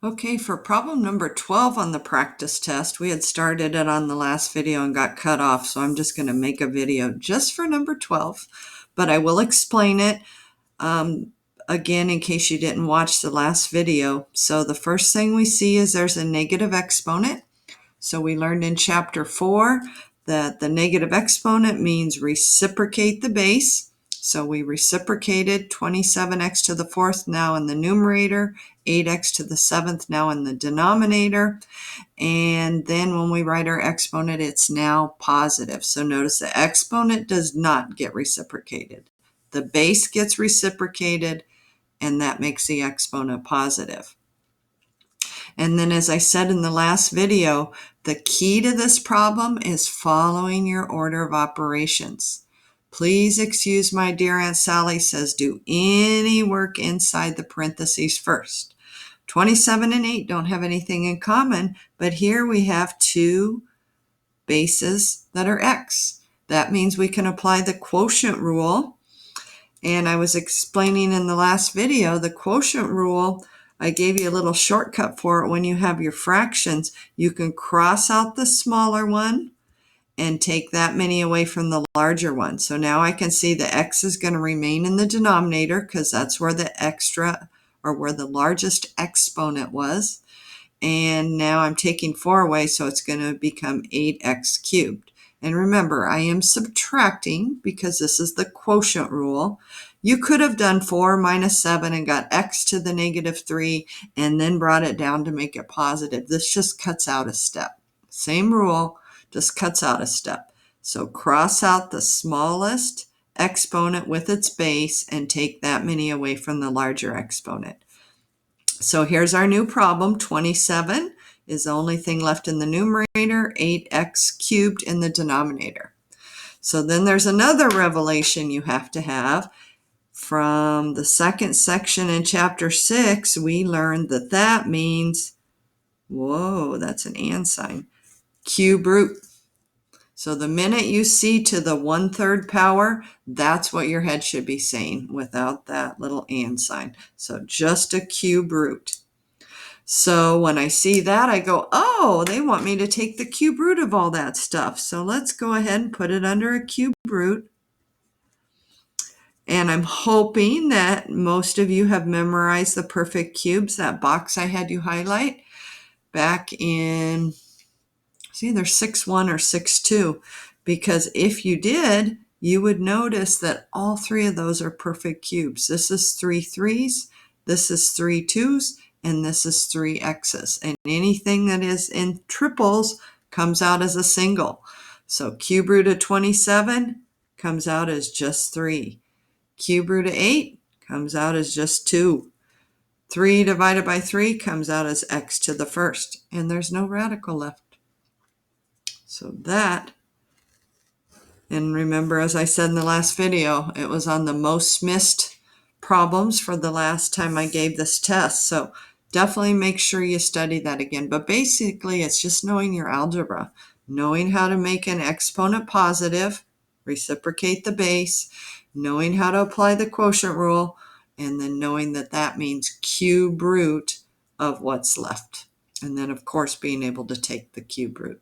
Okay, for problem number 12 on the practice test, we had started it on the last video and got cut off, so I'm just going to make a video just for number 12, but I will explain it again in case you didn't watch the last video. So the first thing we see is there's a negative exponent. So we learned in chapter 4 that the negative exponent means reciprocate the base. So we reciprocated 27x to the 4th now in the numerator, 8x to the 7th now in the denominator. And then when we write our exponent, it's now positive. So notice the exponent does not get reciprocated. The base gets reciprocated, and that makes the exponent positive. And then, as I said in the last video, the key to this problem is following your order of operations. Please excuse my dear Aunt Sally says do any work inside the parentheses first. 27 and 8 don't have anything in common, but here we have two bases that are x. That means we can apply the quotient rule. And I was explaining in the last video, the quotient rule, I gave you a little shortcut for it. When you have your fractions, you can cross out the smaller one and take that many away from the larger one. So now I can see the x is going to remain in the denominator because that's where the extra or where the largest exponent was. And now I'm taking 4 away, so it's going to become 8x cubed. And remember, I am subtracting because this is the quotient rule. You could have done 4 minus 7 and got x to the negative 3 and then brought it down to make it positive. This just cuts out a step. Same rule, just cuts out a step. So cross out the smallest exponent with its base and take that many away from the larger exponent. So here's our new problem. 27 is the only thing left in the numerator, 8x cubed in the denominator. So then there's another revelation you have to have. From the second section in chapter 6, we learned that that means, whoa, that's an and sign, cube root. So the minute you see to the 1/3 power, that's what your head should be saying without that little and sign. So just a cube root. So when I see that, I go, oh, they want me to take the cube root of all that stuff. So let's go ahead and put it under a cube root. And I'm hoping that most of you have memorized the perfect cubes, that box I had you highlight back in, it's either 6.1 or 6.2, because if you did, you would notice that all three of those are perfect cubes. This is 3 3s, this is 3 2s, and this is 3 x's. And anything that is in triples comes out as a single. So cube root of 27 comes out as just 3. Cube root of 8 comes out as just 2. 3 divided by 3 comes out as x to the first. And there's no radical left. So that, and remember, as I said in the last video, it was on the most missed problems for the last time I gave this test. So definitely make sure you study that again. But basically, it's just knowing your algebra, knowing how to make an exponent positive, reciprocate the base, knowing how to apply the quotient rule, and then knowing that that means cube root of what's left. And then, of course, being able to take the cube root.